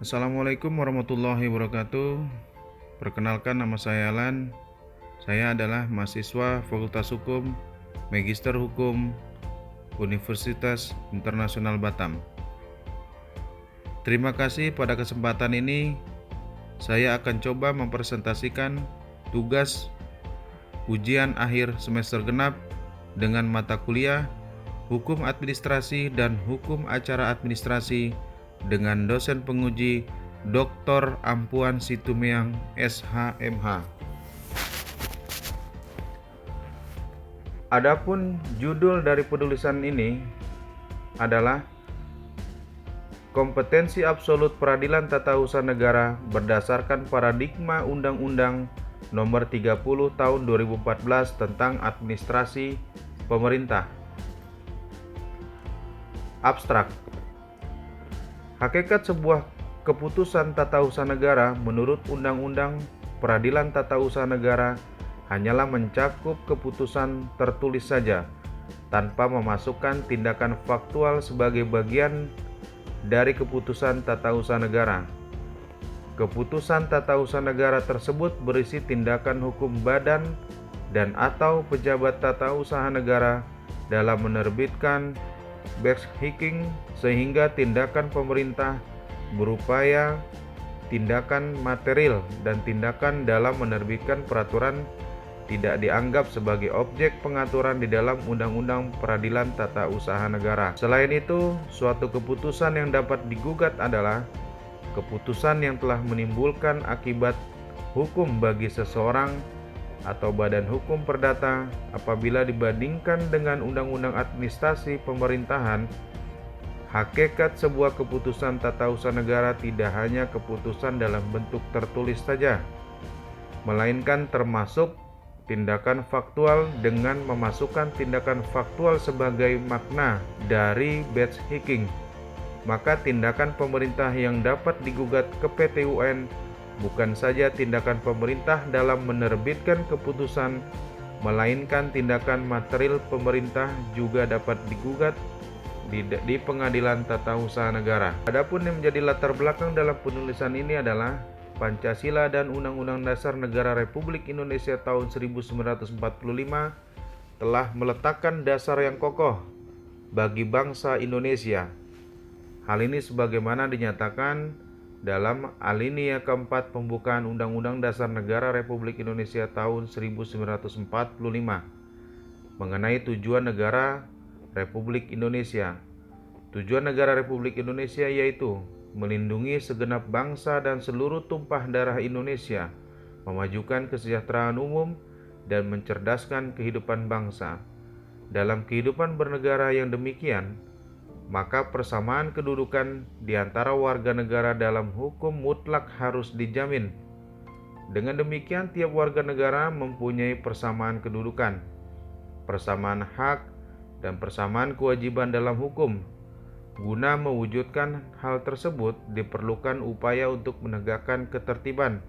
Assalamualaikum warahmatullahi wabarakatuh. Perkenalkan, nama saya Alan. Saya adalah mahasiswa Fakultas Hukum, Magister Hukum, Universitas Internasional Batam. Terima kasih pada kesempatan ini. Saya akan coba mempresentasikan tugas ujian akhir semester genap dengan mata kuliah Hukum Administrasi dan Hukum Acara Administrasi dengan dosen penguji Dr. Ampuan Situmeang, SHMH. Adapun judul dari penulisan ini adalah Kompetensi Absolut Peradilan Tata Usaha Negara berdasarkan paradigma Undang-Undang Nomor 30 Tahun 2014 tentang Administrasi Pemerintah. Abstrak. Hakikat sebuah keputusan tata usaha negara menurut Undang-Undang Peradilan Tata Usaha Negara hanyalah mencakup keputusan tertulis saja, tanpa memasukkan tindakan faktual sebagai bagian dari keputusan tata usaha negara. Keputusan tata usaha negara tersebut berisi tindakan hukum badan dan atau pejabat tata usaha negara dalam menerbitkan backhiking, sehingga tindakan pemerintah berupaya tindakan material dan tindakan dalam menerbitkan peraturan tidak dianggap sebagai objek pengaturan di dalam Undang-Undang Peradilan Tata Usaha Negara. Selain itu, suatu keputusan yang dapat digugat adalah keputusan yang telah menimbulkan akibat hukum bagi seseorang atau badan hukum perdata apabila dibandingkan dengan Undang-Undang Administrasi Pemerintahan. Hakikat sebuah keputusan tata usaha negara tidak hanya keputusan dalam bentuk tertulis saja, melainkan termasuk tindakan faktual dengan memasukkan tindakan faktual sebagai makna dari backhiking. Maka tindakan pemerintah yang dapat digugat ke PT UN bukan saja tindakan pemerintah dalam menerbitkan keputusan, melainkan tindakan material pemerintah juga dapat digugat di Pengadilan Tata Usaha Negara. Adapun yang menjadi latar belakang dalam penulisan ini adalah Pancasila dan Undang-Undang Dasar Negara Republik Indonesia tahun 1945 telah meletakkan dasar yang kokoh bagi bangsa Indonesia. Hal ini sebagaimana dinyatakan dalam alinea keempat pembukaan Undang-Undang Dasar Negara Republik Indonesia tahun 1945 mengenai tujuan negara Republik Indonesia. Tujuan negara Republik Indonesia yaitu melindungi segenap bangsa dan seluruh tumpah darah Indonesia, memajukan kesejahteraan umum, dan mencerdaskan kehidupan bangsa. Dalam kehidupan bernegara yang demikian, maka persamaan kedudukan di antara warga negara dalam hukum mutlak harus dijamin. Dengan demikian, tiap warga negara mempunyai persamaan kedudukan, persamaan hak, dan persamaan kewajiban dalam hukum. Guna mewujudkan hal tersebut, diperlukan upaya untuk menegakkan ketertiban,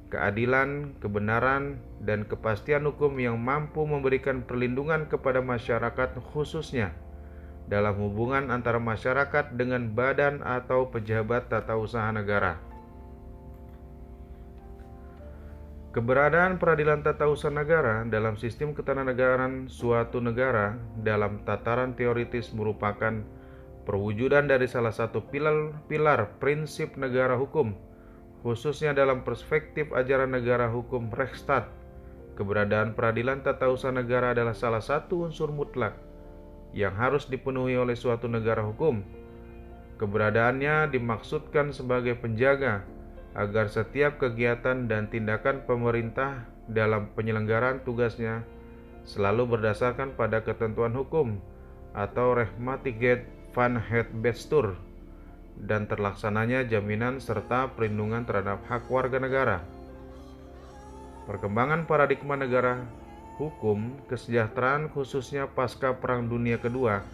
keadilan, kebenaran, dan kepastian hukum yang mampu memberikan perlindungan kepada masyarakat, khususnya dalam hubungan antara masyarakat dengan badan atau pejabat tata usaha negara. Keberadaan peradilan tata usaha negara dalam sistem ketatanegaraan suatu negara dalam tataran teoritis merupakan perwujudan dari salah satu pilar prinsip negara hukum, khususnya dalam perspektif ajaran negara hukum Rechtsstaat. Keberadaan peradilan tata usaha negara adalah salah satu unsur mutlak yang harus dipenuhi oleh suatu negara hukum. Keberadaannya dimaksudkan sebagai penjaga agar setiap kegiatan dan tindakan pemerintah dalam penyelenggaraan tugasnya selalu berdasarkan pada ketentuan hukum atau Rechtmatigheid van het Bestuur dan terlaksananya jaminan serta perlindungan terhadap hak warga negara. Perkembangan paradigma negara hukum kesejahteraan khususnya pasca Perang Dunia Kedua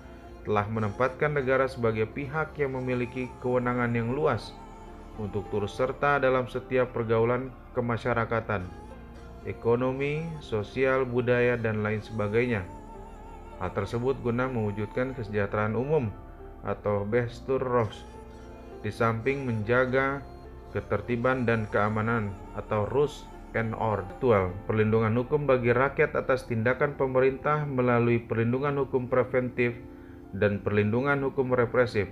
telah menempatkan negara sebagai pihak yang memiliki kewenangan yang luas untuk turut serta dalam setiap pergaulan kemasyarakatan, ekonomi, sosial, budaya, dan lain sebagainya. Hal tersebut guna mewujudkan kesejahteraan umum atau Bestur Ros di samping menjaga ketertiban dan keamanan atau rules and order. Perlindungan hukum bagi rakyat atas tindakan pemerintah melalui perlindungan hukum preventif dan perlindungan hukum represif.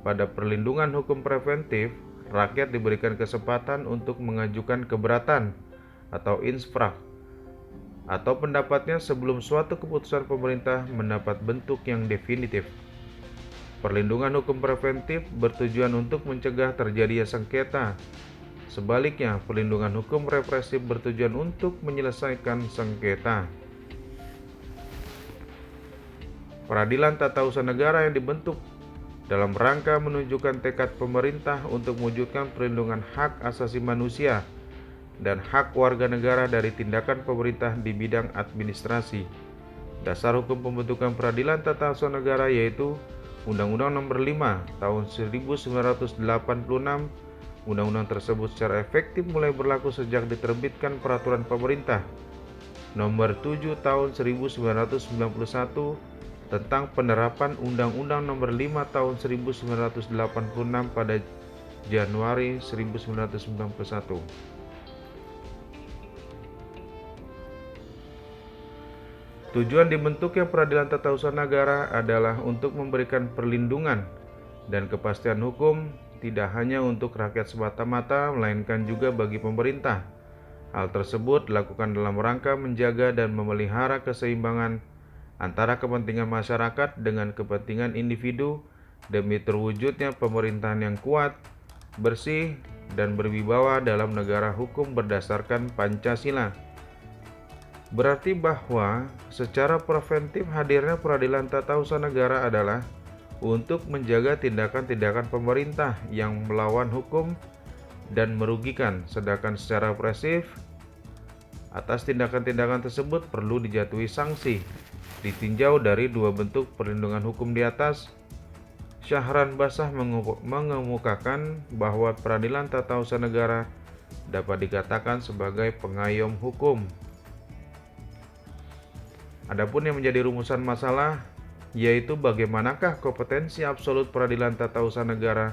Pada perlindungan hukum preventif, rakyat diberikan kesempatan untuk mengajukan keberatan atau insfrak atau pendapatnya sebelum suatu keputusan pemerintah mendapat bentuk yang definitif. Perlindungan hukum preventif bertujuan untuk mencegah terjadinya sengketa. Sebaliknya, perlindungan hukum represif bertujuan untuk menyelesaikan sengketa. Peradilan tata usaha negara yang dibentuk dalam rangka menunjukkan tekad pemerintah untuk mewujudkan perlindungan hak asasi manusia dan hak warga negara dari tindakan pemerintah di bidang administrasi. Dasar hukum pembentukan peradilan tata usaha negara yaitu Undang-Undang Nomor 5 Tahun 1986. Undang-undang tersebut secara efektif mulai berlaku sejak diterbitkan Peraturan Pemerintah Nomor 7 Tahun 1991 tentang penerapan Undang-Undang Nomor 5 Tahun 1986 pada Januari 1991. Tujuan dibentuknya peradilan tata usaha negara adalah untuk memberikan perlindungan dan kepastian hukum tidak hanya untuk rakyat semata-mata, melainkan juga bagi pemerintah. Hal tersebut dilakukan dalam rangka menjaga dan memelihara keseimbangan antara kepentingan masyarakat dengan kepentingan individu demi terwujudnya pemerintahan yang kuat, bersih, dan berwibawa dalam negara hukum berdasarkan Pancasila. Berarti bahwa secara preventif hadirnya peradilan tata usaha negara adalah untuk menjaga tindakan-tindakan pemerintah yang melawan hukum dan merugikan, sedangkan secara represif atas tindakan-tindakan tersebut perlu dijatuhi sanksi. Ditinjau dari dua bentuk perlindungan hukum di atas, Syahran Bassah mengemukakan bahwa peradilan tata usaha negara dapat dikatakan sebagai pengayom hukum. Adapun yang menjadi rumusan masalah yaitu bagaimanakah kompetensi absolut peradilan tata usaha negara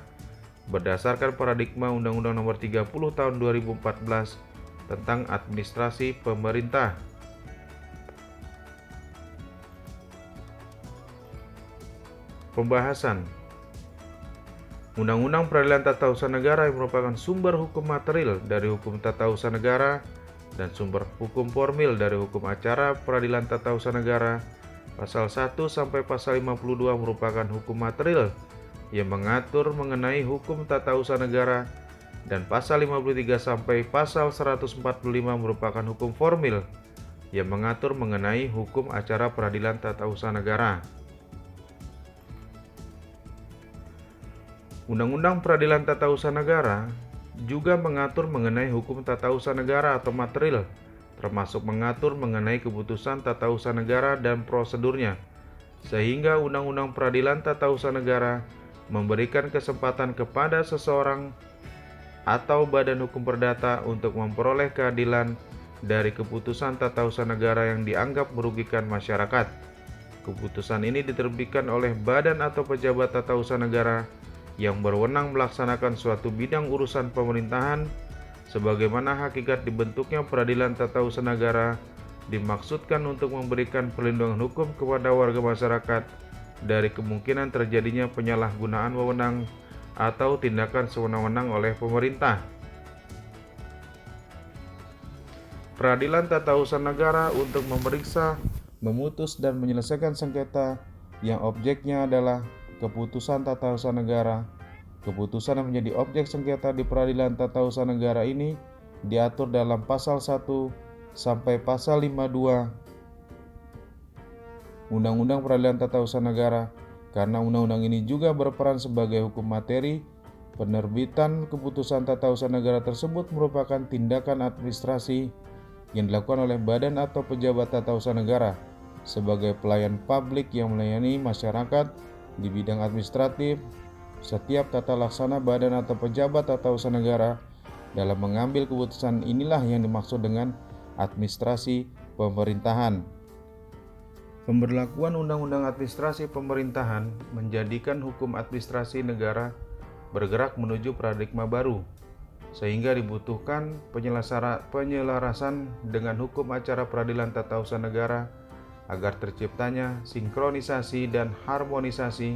berdasarkan paradigma Undang-Undang Nomor 30 Tahun 2014 tentang administrasi pemerintah. Pembahasan Undang-Undang Peradilan Tata Usaha Negara yang merupakan sumber hukum material dari hukum tata usaha negara dan sumber hukum formil dari hukum acara peradilan tata usaha negara. Pasal 1 sampai pasal 52 merupakan hukum material yang mengatur mengenai hukum tata usaha negara, dan pasal 53 sampai pasal 145 merupakan hukum formil yang mengatur mengenai hukum acara peradilan tata usaha negara. Undang-Undang Peradilan Tata Usaha Negara juga mengatur mengenai hukum tata usaha negara atau material, termasuk mengatur mengenai keputusan tata usaha negara dan prosedurnya, sehingga Undang-Undang Peradilan Tata Usaha Negara memberikan kesempatan kepada seseorang atau badan hukum perdata untuk memperoleh keadilan dari keputusan tata usaha negara yang dianggap merugikan masyarakat. Keputusan ini diterbitkan oleh badan atau pejabat tata usaha negara yang berwenang melaksanakan suatu bidang urusan pemerintahan. Sebagaimana hakikat dibentuknya peradilan tata usaha negara dimaksudkan untuk memberikan perlindungan hukum kepada warga masyarakat dari kemungkinan terjadinya penyalahgunaan wewenang atau tindakan sewenang-wenang oleh pemerintah. Peradilan tata usaha negara untuk memeriksa, memutus, dan menyelesaikan sengketa yang objeknya adalah keputusan tata usaha negara. Keputusan yang menjadi objek sengketa di peradilan tata usaha negara ini diatur dalam pasal 1 sampai pasal 52 Undang-Undang Peradilan Tata Usaha Negara. Karena undang-undang ini juga berperan sebagai hukum materi, penerbitan keputusan tata usaha negara tersebut merupakan tindakan administrasi yang dilakukan oleh badan atau pejabat tata usaha negara sebagai pelayan publik yang melayani masyarakat di bidang administratif. Setiap tata laksana badan atau pejabat tata usaha negara dalam mengambil keputusan inilah yang dimaksud dengan administrasi pemerintahan. Pemberlakuan Undang-Undang Administrasi Pemerintahan menjadikan hukum administrasi negara bergerak menuju paradigma baru, sehingga dibutuhkan penyelarasan dengan hukum acara peradilan tata usaha negara agar terciptanya sinkronisasi dan harmonisasi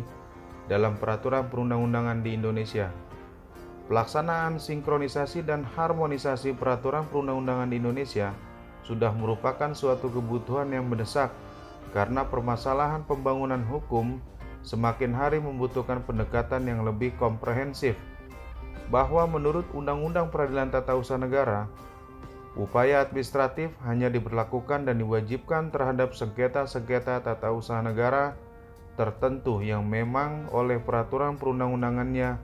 dalam peraturan perundang-undangan di Indonesia. Pelaksanaan sinkronisasi dan harmonisasi peraturan perundang-undangan di Indonesia sudah merupakan suatu kebutuhan yang mendesak karena permasalahan pembangunan hukum semakin hari membutuhkan pendekatan yang lebih komprehensif, bahwa menurut Undang-Undang Peradilan Tata Usaha Negara, upaya administratif hanya diberlakukan dan diwajibkan terhadap sengketa-sengketa tata usaha negara tertentu yang memang oleh peraturan perundang-undangannya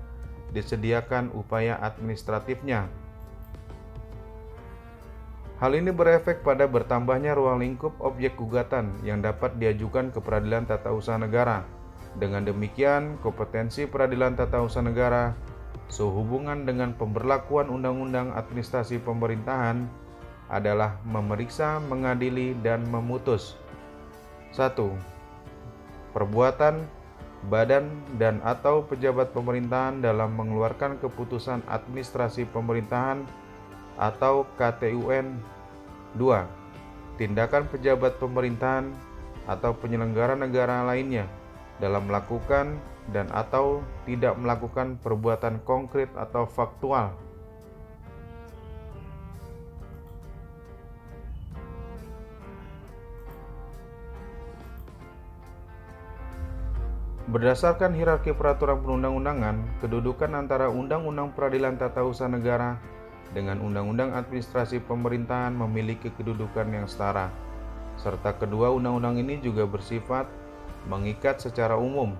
disediakan upaya administratifnya. Hal ini berefek pada bertambahnya ruang lingkup objek gugatan yang dapat diajukan ke peradilan tata usaha negara. Dengan demikian, kompetensi peradilan tata usaha negara sehubungan dengan pemberlakuan Undang-Undang Administrasi Pemerintahan adalah memeriksa, mengadili, dan memutus. 1. Perbuatan badan dan atau pejabat pemerintahan dalam mengeluarkan keputusan administrasi pemerintahan atau KTUN. 2. Tindakan pejabat pemerintahan atau penyelenggara negara lainnya dalam melakukan dan atau tidak melakukan perbuatan konkret atau faktual. Berdasarkan hierarki peraturan perundang-undangan, kedudukan antara Undang-Undang Peradilan Tata Usaha Negara dengan Undang-Undang Administrasi Pemerintahan memiliki kedudukan yang setara, serta kedua undang-undang ini juga bersifat mengikat secara umum.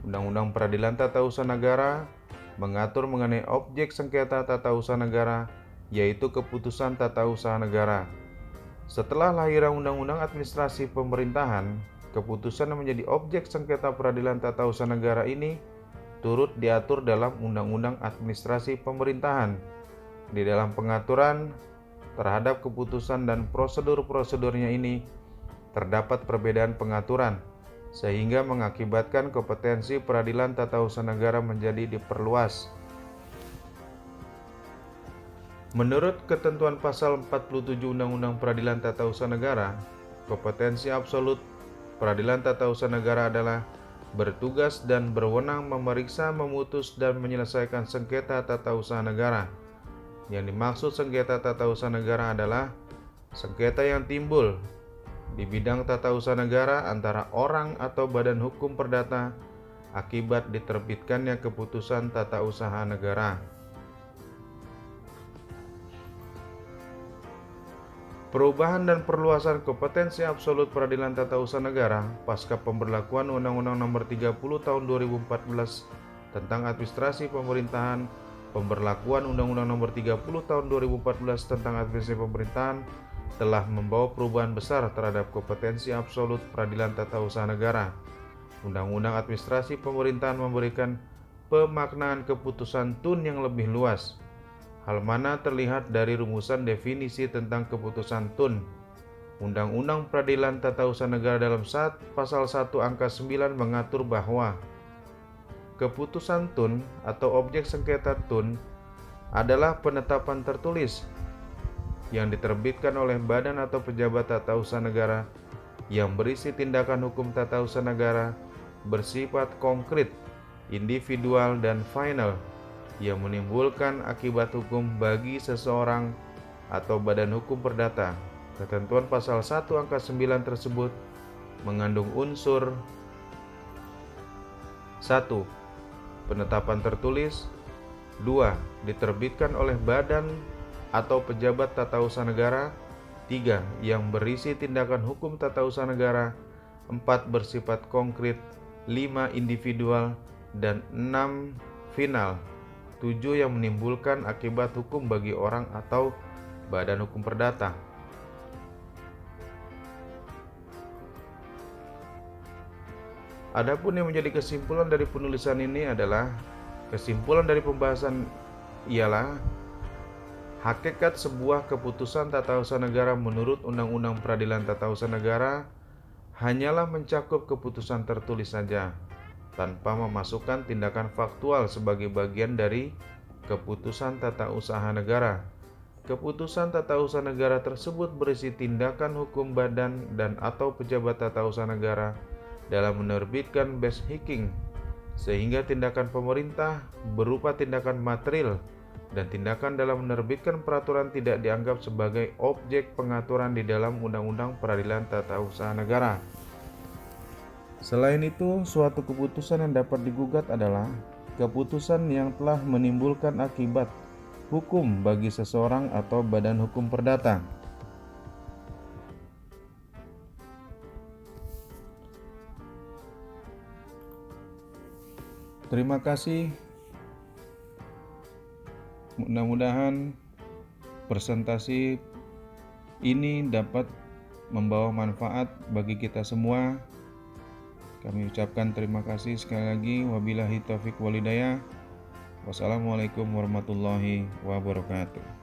Undang-Undang Peradilan Tata Usaha Negara mengatur mengenai objek sengketa tata usaha negara, yaitu keputusan tata usaha negara. Setelah lahirnya Undang-Undang Administrasi Pemerintahan, keputusan yang menjadi objek sengketa peradilan tata usaha negara ini turut diatur dalam Undang-Undang Administrasi Pemerintahan. Di dalam pengaturan terhadap keputusan dan prosedur-prosedurnya ini terdapat perbedaan pengaturan, sehingga mengakibatkan kompetensi peradilan tata usaha negara menjadi diperluas. Menurut ketentuan pasal 47 Undang-Undang Peradilan Tata Usaha Negara, kompetensi absolut peradilan tata usaha negara adalah bertugas dan berwenang memeriksa, memutus, dan menyelesaikan sengketa tata usaha negara. Yang dimaksud sengketa tata usaha negara adalah sengketa yang timbul di bidang tata usaha negara antara orang atau badan hukum perdata akibat diterbitkannya keputusan tata usaha negara. Perubahan dan perluasan kompetensi absolut peradilan tata usaha negara pasca pemberlakuan Undang-Undang Nomor 30 Tahun 2014 tentang Administrasi Pemerintahan, pemberlakuan Undang-Undang Nomor 30 Tahun 2014 tentang Administrasi Pemerintahan telah membawa perubahan besar terhadap kompetensi absolut peradilan tata usaha negara. Undang-Undang Administrasi Pemerintahan memberikan pemaknaan keputusan TUN yang lebih luas. Hal mana terlihat dari rumusan definisi tentang keputusan TUN. Undang-Undang Peradilan Tata Usaha Negara dalam pasal 1 angka 9 mengatur bahwa keputusan TUN atau objek sengketa TUN adalah penetapan tertulis yang diterbitkan oleh badan atau pejabat tata usaha negara yang berisi tindakan hukum tata usaha negara bersifat konkret, individual, dan final yang menimbulkan akibat hukum bagi seseorang atau badan hukum perdata. Ketentuan pasal 1 angka 9 tersebut mengandung unsur 1. Penetapan tertulis. 2. Diterbitkan oleh badan atau pejabat tata usaha negara. 3. Yang berisi tindakan hukum tata usaha negara. 4. Bersifat konkret. 5. Individual. Dan 6. Final. 7. Yang menimbulkan akibat hukum bagi orang atau badan hukum perdata. Adapun yang menjadi kesimpulan dari penulisan ini adalah kesimpulan dari pembahasan ialah hakikat sebuah keputusan tata usaha negara menurut Undang-Undang Peradilan Tata Usaha Negara hanyalah mencakup keputusan tertulis saja. tanpa memasukkan tindakan faktual sebagai bagian dari keputusan tata usaha negara. Keputusan tata usaha negara tersebut berisi tindakan hukum badan dan atau pejabat tata usaha negara dalam menerbitkan best hacking, sehingga tindakan pemerintah berupa tindakan material dan tindakan dalam menerbitkan peraturan tidak dianggap sebagai objek pengaturan di dalam Undang-Undang Peradilan Tata Usaha Negara. Selain itu, suatu keputusan yang dapat digugat adalah keputusan yang telah menimbulkan akibat hukum bagi seseorang atau badan hukum perdata. Terima kasih. Mudah-mudahan presentasi ini dapat membawa manfaat bagi kita semua. Kami ucapkan terima kasih sekali lagi. Wabillahi taufiq walhidayah. Wassalamualaikum warahmatullahi wabarakatuh.